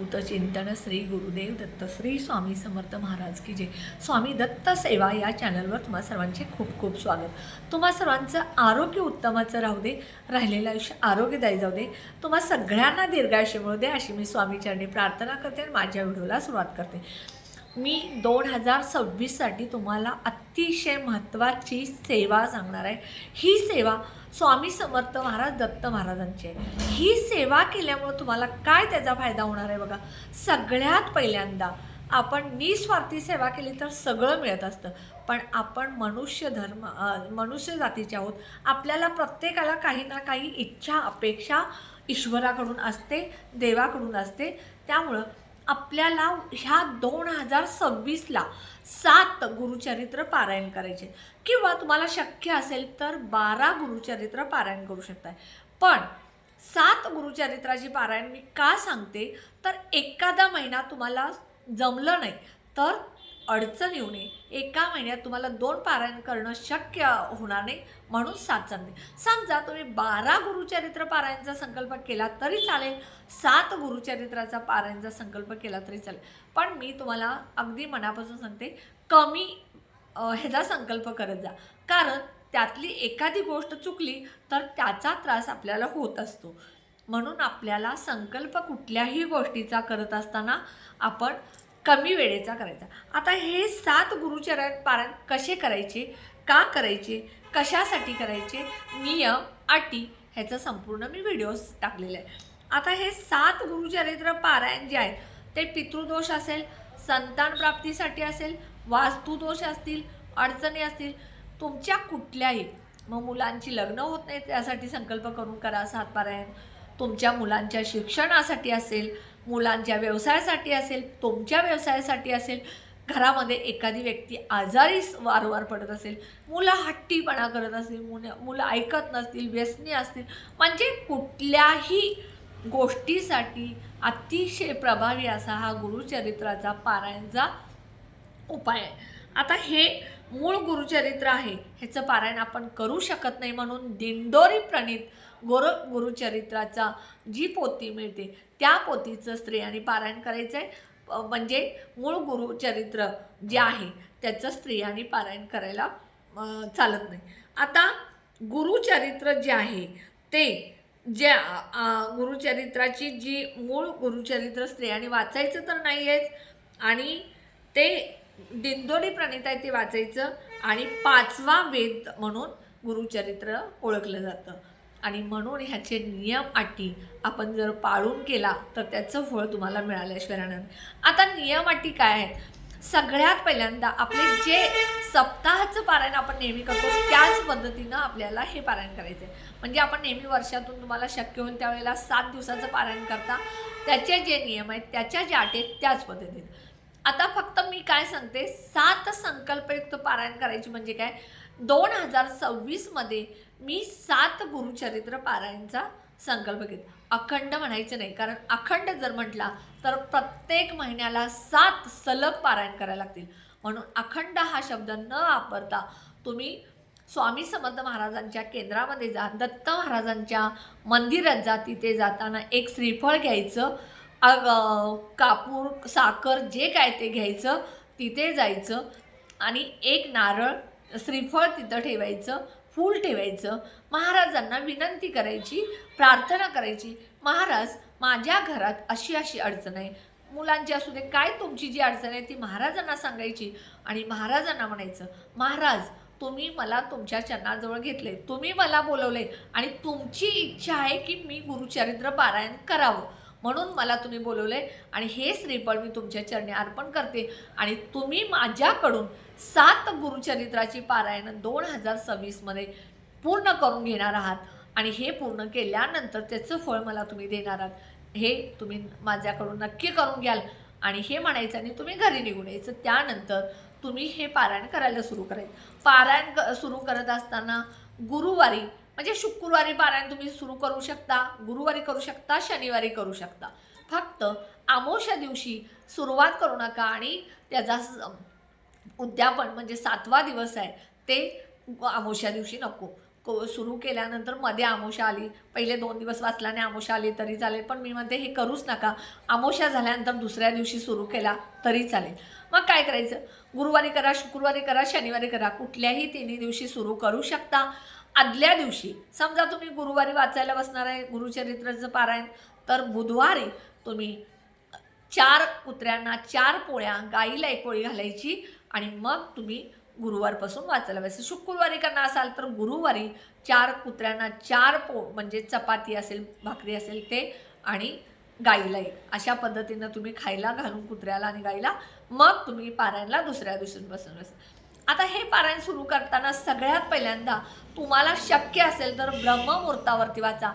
अवधूत चिंतन श्री गुरुदेव दत्त श्री स्वामी समर्थ महाराज की जय। स्वामी दत्त सेवा या चॅनलवर तुम्हा सर्वांचे खूप खूप स्वागत। तुम्हा सर्वांचं आरोग्य उत्तमाचं राहू दे, राहिलेलं आयुष्य आरोग्यदायी जाऊ दे, तुम्हा सगळ्यांना दीर्घायुष्य मिळू दे अशी मी स्वामी चरणी प्रार्थना करते आणि माझ्या व्हिडिओला सुरुवात करते। मी 2026साठी तुम्हाला अतिशय महत्त्वाची सेवा सांगणार आहे। ही सेवा स्वामी समर्थ महाराज दत्त महाराजांची आहे। ही सेवा केल्यामुळे तुम्हाला काय त्याचा फायदा होणार आहे बघा। सगळ्यात पहिल्यांदा आपण निस्वार्थी सेवा केली तर सगळं मिळत असतं, पण आपण मनुष्य जातीचे आहोत। आपल्याला प्रत्येकाला काही ना काही इच्छा अपेक्षा ईश्वराकडून असते, देवाकडून असते। त्यामुळं आपल्याला ह्या 2026ला 7 गुरुचरित्र पारायण करायचे, किंवा तुम्हाला शक्य असेल तर 12 गुरुचरित्र पारायण करू शकताय। पण 7 गुरुचरित्राची पारायण मी का सांगते तर एखादा महिना तुम्हाला जमलं नाही तर अडचण येऊ नये। एका महिन्यात तुम्हाला 2 पारायण करणं शक्य होणार नाही, म्हणून 7 सांगते। समजा तुम्ही 12 गुरुचरित्र पारायणचा संकल्प केला तरी चालेल, 7 गुरुचरित्राचा पारायणचा संकल्प केला तरी चालेल, पण मी तुम्हाला अगदी मनापासून सांगते कमी ह्याचा संकल्प करत जा, कारण त्यातली एखादी गोष्ट चुकली तर त्याचा त्रास आपल्याला होत असतो। म्हणून आपल्याला संकल्प कुठल्याही गोष्टीचा करत असताना आपण कमी वेळेचा करायचा। आता हे 7 गुरुचरित्र पारायण कसे करायचे, का करायचे, कशासाठी करायचे, नियम अटी ह्याचं संपूर्ण मी व्हिडिओज टाकलेले आहे। आता हे 7 गुरुचरित्र पारायण जे आहेत ते पितृदोष असेल, संतान प्राप्तीसाठी असेल, वास्तुदोष असतील, अडचणी असतील, तुमच्या कुठल्याही मग मुलांची लग्न होत नाही त्यासाठी संकल्प करून करा 7 पारायण, तुमच्या मुलांच्या शिक्षणासाठी असेल, मुलांच्या व्यवसायासाठी असेल, तुमच्या व्यवसायासाठी असेल, घरामध्ये एखादी व्यक्ती आजारी वारंवार पडत असेल, मुलं हट्टीपणा करत असतील, मुलं ऐकत नसतील, व्यसनी असतील, म्हणजे कुठल्याही गोष्टीसाठी अतिशय प्रभावी असा हा गुरुचरित्राचा पारायणचा उपाय आहे। आता हे मूळ गुरुचरित्र आहे, ह्याचं पारायण आपण करू शकत नाही, म्हणून दिंडोरी प्रणित गुरुचरित्राचा जी पोथी मिळते त्या पोथीचं स्त्रियांनी पारायण करायचं आहे। म्हणजे मूळ गुरुचरित्र जे आहे त्याचं स्त्रियांनी पारायण करायला चालत नाही। आता गुरुचरित्र जे आहे ते जे गुरुचरित्राची जी मूळ गुरुचरित्र स्त्रियांनी वाचायचं तर नाही आहेच, आणि ते दिंडोरी प्रणित आहे ते वाचायचं, आणि 5वा वेद म्हणून गुरुचरित्र ओळखलं जातं, आणि म्हणून ह्याचे नियम अटी आपण जर पाळून केला तर त्याचं फळ तुम्हाला मिळाल्याशिवाय राहणार नाही। आता नियम अटी काय आहेत? सगळ्यात पहिल्यांदा आपले जे सप्ताहाचं पारायण आपण नेहमी करतो त्याच पद्धतीनं आपल्याला हे पारायण करायचं आहे। म्हणजे आपण नेहमी वर्षातून तुम्हाला शक्य होईल त्यावेळेला 7 दिवसाचं पारायण करता, त्याचे जे नियम आहेत, त्याच्या ज्या अटी आहेत त्याच पद्धतीने। आता फक्त मी काय सांगते, 7 संकल्पयुक्त पारायण करायची म्हणजे काय, 2026मध्ये मी 7 गुरुचरित्र पारायणचा संकल्प घेतला। अखंड म्हणायचं नाही, कारण अखंड जर म्हटला तर प्रत्येक महिन्याला 7 सलग पारायण करायला लागतील, म्हणून अखंड हा शब्द न वापरता तुम्ही स्वामी समर्थ महाराजांच्या केंद्रामध्ये जा, दत्त महाराजांच्या मंदिरात जा, तिथे जाताना एक श्रीफळ घ्यायचं, कापूर साखर जे काय ते घ्यायचं, तिथे जायचं आणि एक नारळ श्रीफळ तिथं ठेवायचं, फूल ठेवायचं, महाराजांना विनंती करायची, प्रार्थना करायची, महाराज माझ्या घरात अशी अशी अडचण आहे, मुलांची असू दे, काय तुमची जी अडचण आहे ती महाराजांना सांगायची, आणि महाराजांना म्हणायचं महाराज तुम्ही मला तुमच्या चरणाजवळ घेतले, तुम्ही मला बोलवले, आणि तुमची इच्छा आहे की मी गुरुचरित्र पारायण करावं, म्हणून मला तुम्ही बोलवले, आणि हे श्रीफळ मी तुमच्या चरणी अर्पण करते, आणि तुम्ही माझ्याकडून 7 गुरुचरित्राची पारायण 2026मध्ये पूर्ण करून घेणार आहात, आणि हे पूर्ण केल्यानंतर त्याचं फळ मला तुम्ही देणार आहात, हे तुम्ही माझ्याकडून नक्की करून घ्याल, आणि हे म्हणायचं आणि तुम्ही घरी निघून यायचं। त्यानंतर तुम्ही हे पारायण करायला सुरू करायचं। पारायण सुरू करत असताना गुरुवारी म्हणजे शुक्रवारी पारायण तुम्ही सुरू करू शकता, गुरुवारी करू शकता, शनिवारी करू शकता, फक्त अमावस्या दिवशी सुरुवात करू नका, आणि त्याचा उद्यापन म्हणजे 7वा दिवस आहे ते अमावस्या दिवशी नको, सुरू केल्यानंतर मध्ये आमोशा आली, पहिले 2 दिवस वाचल्याने आमोशा आली तरी चालेल, पण मी म्हणते हे करूच नका. आमोशा झाल्यानंतर दुसऱ्या दिवशी सुरू केला तरी चालेल. मग काय करायचं, गुरुवारी करा, शुक्रवारी करा, शनिवारी करा, कुठल्याही तिन्ही दिवशी सुरू करू शकता. आदल्या दिवशी समजा तुम्ही गुरुवारी वाचायला बसणार आहे गुरुचरित्राचं पारायण, तर बुधवारी तुम्ही 4 कुत्र्यांना 4 पोळ्या, गाईला 1 पोळी घालायची आणि मग तुम्ही गुरुवारपासून वाचायला बसायचं. शुक्रवारी करणार असाल तर गुरुवारी 4 कुत्र्यांना 4 म्हणजे चपाती असेल, भाकरी असेल ते, आणि गाईला 1, अशा पद्धतीनं तुम्ही खायला घालून कुत्र्याला आणि गाईला मग तुम्ही पारायणला दुसऱ्या दिवशी बसून बसा. आता हे पारायण सुरू करताना सगळ्यात पहिल्यांदा तुम्हाला शक्य असेल तर ब्रह्ममुहूर्तावरती वाचा.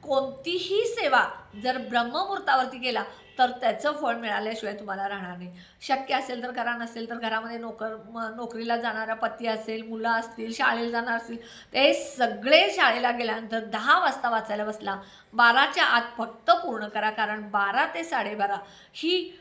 कोणतीही सेवा जर ब्रह्ममुहूर्तावरती केला तर त्याचं फळ मिळाल्याशिवाय तुम्हाला राहणार नाही. शक्य असेल तर करा, नसेल तर घरामध्ये नोकरीला जाणारा पती असेल, मुलं असतील, शाळेला जाणार असतील, ते सगळे शाळेला गेल्यानंतर 10 वाजता वाचायला बसला, 12च्या आत फक्त पूर्ण करा. कारण 12 ते 12:30 ही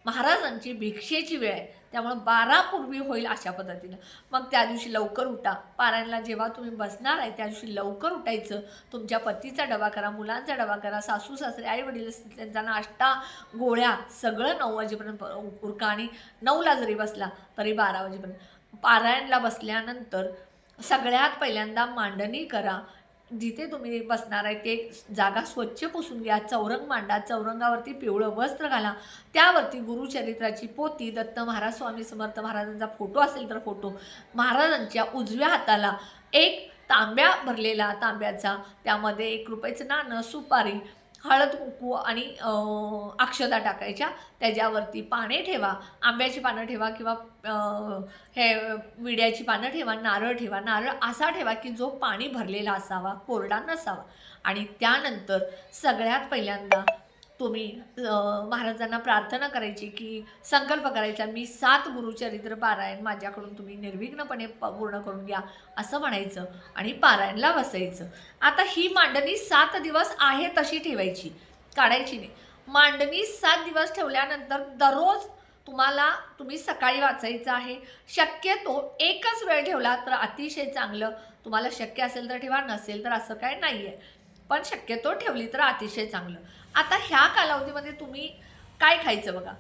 महाराजांची भिक्षेची वेळ आहे, त्यामुळे 12 पूर्वी होईल अशा पद्धतीनं. मग त्या दिवशी लवकर उठा. पारायणला जेव्हा तुम्ही बसणार आहे त्या दिवशी लवकर उठायचं. तुमच्या पतीचा डबा करा, मुलांचा डबा करा, सासू सासरे आई वडील असतील त्यांचा नाश्ता, गोळ्या सगळं 9 वाजेपर्यंत उरका. आणि 9ला जरी बसला तरी 12 वाजेपर्यंत. पारायणला बसल्यानंतर सगळ्यात पहिल्यांदा मांडणी करा. जिथे तुम्ही बसणार आहे ते जागा स्वच्छ पुसून घ्या. चौरंग मांडा, चौरंगावरती पिवळं वस्त्र घाला, त्यावरती गुरुचरित्राची पोथी, दत्त महाराज, स्वामी समर्थ महाराजांचा फोटो असेल तर फोटो, महाराजांच्या उजव्या हाताला एक तांब्या भरलेला, तांब्याचा त्यामध्ये 1 रुपयाचं नाणं, सुपारी, हळद कुंकू आणि अक्षता टाकायच्या. त्याच्यावरती पाने ठेवा, आंब्याची पानं ठेवा किंवा हे विड्याची पानं ठेवा, नारळ ठेवा. नारळ असा ठेवा की जो पाणी भरलेला असावा, कोरडा नसावा. आणि त्यानंतर सगळ्यात पहिल्यांदा तुम्ही महाराजांना प्रार्थना करायची की संकल्प करायचा, मी 7 गुरुचरित्र पारायण माझ्याकडून तुम्ही निर्विघ्नपणे पूर्ण करून घ्या असं म्हणायचं आणि पारायणला बसायचं. आता ही मांडणी 7 दिवस आहे तशी ठेवायची, काढायची नाही. मांडणी 7 दिवस ठेवल्यानंतर दररोज तुम्ही सकाळी वाचायचं आहे. शक्यतो एकच वेळ ठेवला तर अतिशय चांगलं. तुम्हाला शक्य असेल तर ठेवा, नसेल तर असं काय नाही आहे, पण शक्यतो ठेवली तर अतिशय चांगलं. आता ह्या कालावधीमध्ये तुम्ही काय खायचं बघा.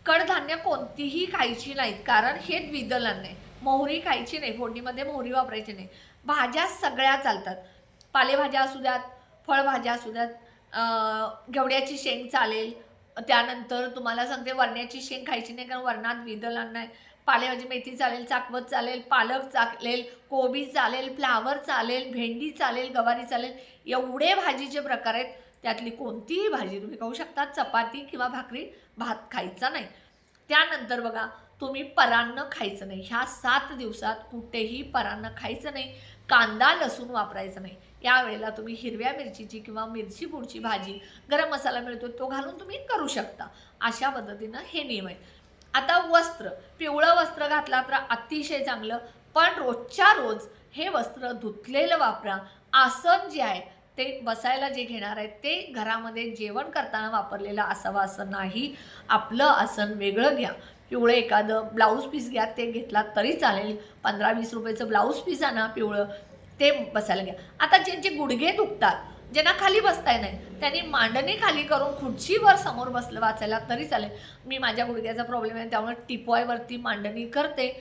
कडधान्य कोणतीही खायची नाहीत, कारण हे द्विदल अन्न आहे. मोहरी खायची नाही, फोडणीमध्ये मोहरी वापरायची नाही. भाज्या सगळ्या चालतात, पालेभाज्या असू द्यात, फळभाज्या असू द्यात, घेवड्याची शेंग चालेल. त्यानंतर तुम्हाला सांगते वरण्याची शेंग खायची नाही, कारण वरणात द्विदल अन्न आहे. पालेभाजी मेथी चालेल, चाकवत चालेल, पालक चालेल, कोबी चालेल, फ्लावर चालेल, भेंडी चालेल, गवारी चालेल. एवढे भाजीचे प्रकार आहेत, त्यातली कोणतीही भाजी तुम्ही खाऊ शकता. चपाती किंवा भाकरी, भात खायचा नाही. त्यानंतर बघा, तुम्ही परान्न खायचं नाही. ह्या 7 दिवसात कुठेही परान्न खायचं नाही. कांदा लसूण वापरायचं नाही. यावेळेला तुम्ही हिरव्या मिरचीची किंवा मिरची पुडची भाजी, गरम मसाला मिळतो तो घालून तुम्ही करू शकता. अशा पद्धतीनं हे नियम आहेत. आता वस्त्र, पिवळं वस्त्र घातला तर अतिशय चांगलं, पण रोजच्या रोज हे वस्त्र धुतलेलं वापरा. आसन जे आहे ते बसायला जे घेणार आहे ते घरामध्ये जेवण करताना वापरलेलं असावं असं नाही. आपलं आसन वेगळं घ्या. पिवळं एखादं ब्लाऊज पीस घ्या, ते घेतला तरी चालेल. 15-20 रुपयाचं ब्लाऊज पीस आणा पिवळं, ते बसायला घ्या. आता ज्यांचे गुडघे दुखतात, ज्यांना खाली बसताय नाही, त्यांनी मांडणी खाली करून खुर्चीवर समोर बसलं वाचायला तरी चालेल. मी माझ्या गुडघ्याचा प्रॉब्लेम आहे त्यामुळे टिपॉयवरती मांडणी करते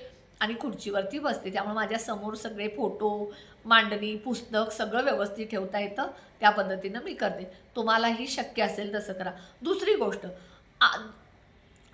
आणि खुर्चीवरती बसते, त्यामुळे माझ्या समोर सगळे फोटो, मांडणी, पुस्तक सगळं व्यवस्थित ठेवता येतं. त्या पद्धतीनं मी करते. तुम्हालाही शक्य असेल तसं करा. दुसरी गोष्ट,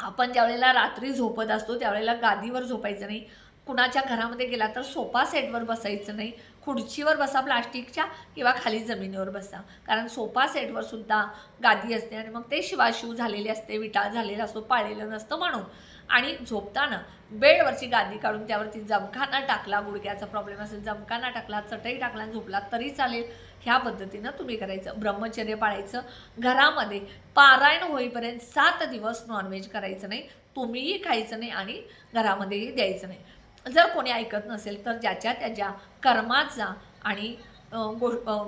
आपण ज्यावेळेला रात्री झोपत असतो त्यावेळेला गादीवर झोपायचं नाही. कुणाच्या घरामध्ये गेला तर सोफा सेटवर बसायचं नाही. खुर्चीवर बसा प्लास्टिकच्या, किंवा खाली जमिनीवर बसा, कारण सोफा सेटवर सुद्धा गादी असते आणि मग ते शिवाशिव झालेले असते, विटाळ झालेला असतो, पाळलेलं नसतं म्हणून. आणि झोपताना बेडवरची गादी काढून त्यावरती जमखाना टाकला, गुडघ्याचा प्रॉब्लेम असेल जमखाना टाकला, चटई टाकला आणि झोपला तरी चालेल. ह्या पद्धतीनं तुम्ही करायचं. ब्रह्मचर्य पाळायचं. घरामध्ये पारायण होईपर्यंत 7 दिवस नॉनव्हेज करायचं नाही, तुम्हीही खायचं नाही आणि घरामध्येही द्यायचं नाही. जर कोणी ऐकत नसेल तर ज्याच्या त्याच्या कर्माचा आणि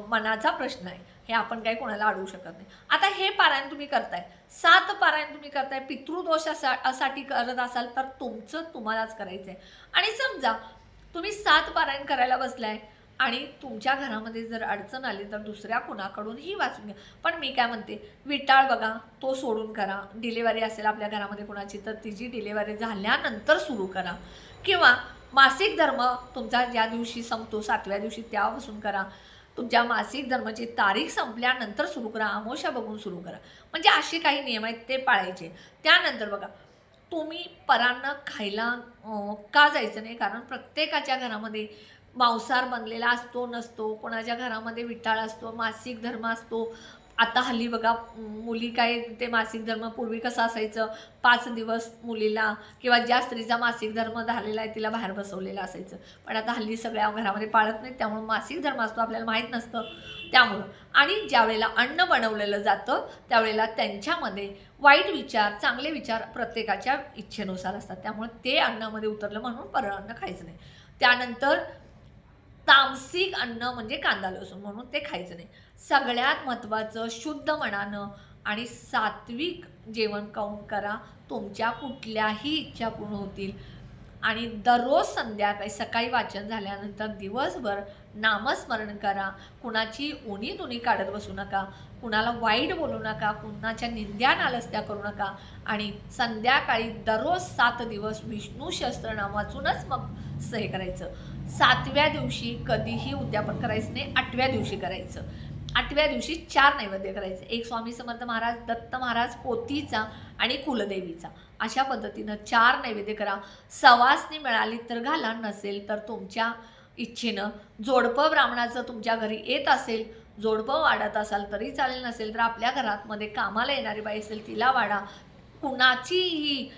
मनाचा प्रश्न आहे, हे आपण काही कोणाला अडवू शकत नाही. आता हे पारायण तुम्ही करताय, 7 पारायण तुम्ही करताय, पितृदोषासाठी करत असाल तर तुमचं तुम्हालाच करायचं आहे. आणि समजा तुम्ही 7 पारायण करायला बसलाय आणि तुमच्या घरामध्ये जर अडचण आली तर दुसऱ्या कुणाकडूनही वाचून घ्या. पण मी काय म्हणते, विटाळ बघा तो सोडून करा. डिलेवरी असेल आपल्या घरामध्ये कुणाची तर तिची डिलेवरी झाल्यानंतर सुरू करा. किंवा मासिक धर्म तुमचा ज्या दिवशी संपतो 7व्या दिवशी त्यापासून करा. तुमच्या मासिक धर्माची तारीख संपल्यानंतर सुरू करा. अमावस्या बघून सुरू करा. म्हणजे असे काही नियम आहेत ते पाळायचे. त्यानंतर बघा, तुम्ही परांना खायला का जायचं नाही, कारण प्रत्येकाच्या घरामध्ये मांसाहार बनलेला असतो नसतो, कोणाच्या घरामध्ये विटाळ असतो, मासिक धर्म असतो. आता हल्ली बघा मुली काय ते मासिक धर्म पूर्वी कसं असायचं, 5 दिवस मुलीला किंवा ज्या स्त्रीचा मासिक धर्म झालेला आहे तिला बाहेर बसवलेलं असायचं. पण आता हल्ली सगळ्या घरामध्ये पाळत नाहीत, त्यामुळे मासिक धर्म असतो आपल्याला माहीत नसतं. त्यामुळं आणि ज्यावेळेला अन्न बनवलेलं जातं त्यावेळेला त्यांच्यामध्ये वाईट विचार चांगले विचार प्रत्येकाच्या इच्छेनुसार असतात. त्यामुळे ते अन्नामध्ये उतरलं म्हणून परअन्न खायचं नाही. त्यानंतर तामसिक अन्न म्हणजे कांदा लसूण म्हणून ते खायचं नाही. सगळ्यात महत्त्वाचं शुद्ध मनानं आणि सात्विक जेवण खाऊन करा. तुमच्या कुठल्याही इच्छा पूर्ण होतील. आणि दररोज संध्याकाळी सकाळी वाचन झाल्यानंतर दिवसभर नामस्मरण करा. कुणाची उणी काढत बसू नका, कुणाला वाईट बोलू नका, कुणाच्या निंद्या नालस्त्या करू नका. आणि संध्याकाळी दररोज 7 दिवस विष्णू सहस्त्रनाम वाचूनच मग हे करायचं. 7व्या दिवशी कधीही उद्यापन करायचं नाही, 8व्या दिवशी करायचं. 8व्या दिवशी 4 नैवेद्य करायचे. एक स्वामी समर्थ महाराज, दत्त महाराज, पोथीचा आणि कुलदेवीचा. अशा पद्धतीनं 4 नैवेद्य करा. सवासनी मिळाली तर घाला, नसेल तर तुमच्या इच्छेनं. जोडपं ब्राह्मणाचं तुमच्या घरी येत असेल, जोडपं वाढत असाल तरी चालेल, नसेल तर आपल्या घरामध्ये कामाला येणारी बाई असेल तिला वाढा. कुणाचीही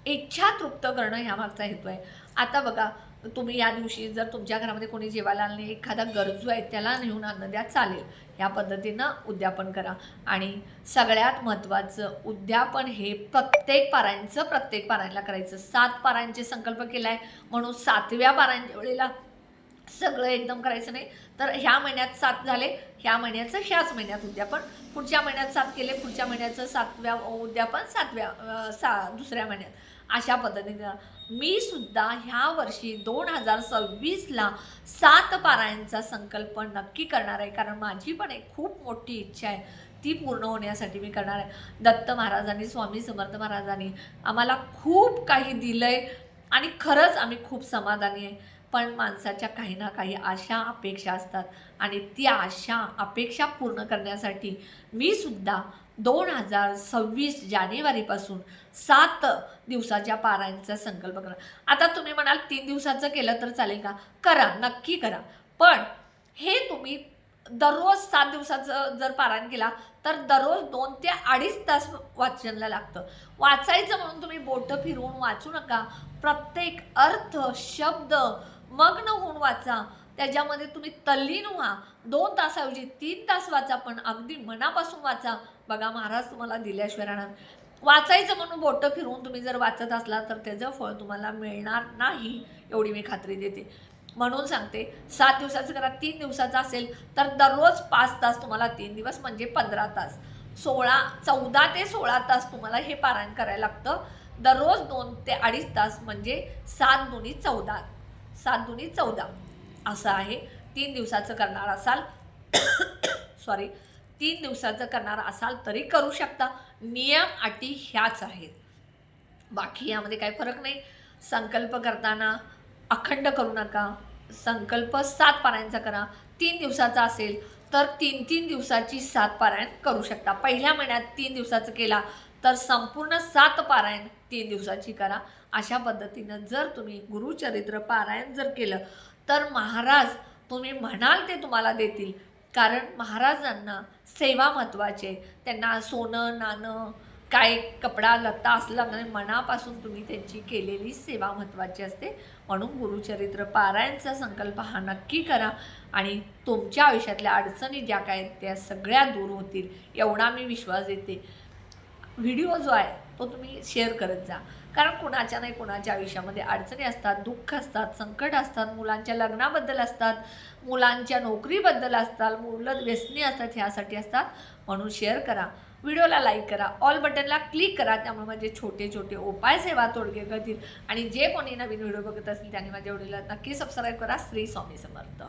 इच्छा तृप्त करणं ह्या मागचा हेतू आहे. आता बघा, तुम्ही या दिवशी जर तुमच्या घरामध्ये कोणी जेवायला आलं नाही, एखादा गरजू आहे त्याला नेऊन अन्न द्या, चालेल. ह्या पद्धतीनं उद्यापन करा. आणि सगळ्यात महत्त्वाचं उद्यापन हे प्रत्येक पारायणला करायचं. 7 पारायणचे संकल्प केला आहे म्हणून 7व्या पारायणच्या वेळेला सगळं एकदम करायचं नाही. तर ह्या महिन्यात 7 झाले, ह्या महिन्याचं ह्याच महिन्यात उद्यापन, पुढच्या महिन्यात 7 केले, पुढच्या महिन्याचं 7व्या उद्यापन, 7व्या दुसऱ्या महिन्यात. अशा पद्धतीने मी सुद्धा ह्या वर्षी 2026ला 7 पारायणचा संकल्प नक्की करणार आहे. कारण माझी पण एक खूप मोठी इच्छा आहे, ती पूर्ण होण्यासाठी मी करणार आहे. दत्त महाराजांनी, स्वामी समर्थ महाराजांनी आम्हाला खूप काही दिलं आहे आणि खरंच आम्ही खूप समाधानी आहे. पण माणसाच्या काही ना काही आशा अपेक्षा असतात आणि त्या आशा अपेक्षा पूर्ण करण्यासाठी मी सुद्धा 2026 जानेवारीपासून 7 दिवसाच्या पारायणचा संकल्प करा. आता तुम्ही म्हणाल 3 दिवसाचं केलं तर चालेल का? करा, नक्की करा. पण हे तुम्ही दररोज 7 दिवसाचं जर पारायण केला तर दररोज 2 ते 2.5 तास वाचनाला लागतं. वाचायचं म्हणून तुम्ही बोटं फिरवून वाचू नका. प्रत्येक अर्थ, शब्द मग्न होऊन वाचा. त्याच्यामध्ये तुम्ही तल्लीन व्हा. 2 तासाऐवजी 3 तास वाचा, पण अगदी मनापासून वाचा. बघा, महाराज तुम्हाला दिल्याशिवाय राहणार. वाचायचं म्हणून बोटं फिरवून तुम्ही जर वाचत असला तर त्याचं फळ तुम्हाला मिळणार नाही, एवढी मी खात्री देते. म्हणून सांगते, 7 दिवसाचं करा. 3 दिवसाचं असेल तर दररोज 5 तास तुम्हाला 3 दिवस म्हणजे 15 तास. 14 ते 16 तास तुम्हाला हे पारायण करायला लागतं. दररोज 2 ते 2.5 तास म्हणजे 7 दुनी 14. 7 दुनी 14 असं आहे. 3 दिवसाचं करणार असाल सॉरी 3 दिवसाचं करणार असाल तरी करू शकता. नियम अटी ह्याच आहेत, बाकी यामध्ये काही फरक नाही. संकल्प करताना अखंड करू नका. संकल्प 7 पारायणचा करा. 3 दिवसाचा असेल तर 3 दिवसाची 7 पारायण करू शकता. पहिल्या महिन्यात 3 दिवसाचं केला तर संपूर्ण 7 पारायण 3 दिवसाची करा. अशा पद्धतीनं जर तुम्ही गुरुचरित्र पारायण जर केलं तर महाराज तुम्ही म्हणाल ते तुम्हाला देतील. कारण महाराजांना सेवा महत्त्वाची. त्यांना सोनं नाणं काय कपडा लत्ता असला नाही, मनापासून तुम्ही त्यांची केलेली सेवा महत्त्वाची असते. म्हणून गुरुचरित्र पारायणचा संकल्प हा नक्की करा आणि तुमच्या आयुष्यातल्या अडचणी ज्या काय आहेत त्या सगळ्या दूर होतील एवढा मी विश्वास देते. व्हिडिओ जो आहे तो तुम्ही शेअर करत जा, कारण कुणाच्या नाही कुणाच्या आयुष्यामध्ये अडचणी असतात, दुःख असतात, संकट असतात, मुलांच्या लग्नाबद्दल असतात, मुलांच्या नोकरीबद्दल असतात, मुलं व्यसनी असतात, ह्यासाठी असतात. म्हणून शेअर करा, व्हिडिओला लाईक करा, ऑल बटनला क्लिक करा. त्यामुळे माझे छोटे छोटे उपाय सेवा तोडगे करतील. आणि जे कोणी नवीन व्हिडिओ बघत असतील त्यांनी माझ्या व्हिडिओला नक्की सबस्क्राईब करा. श्री स्वामी समर्थ.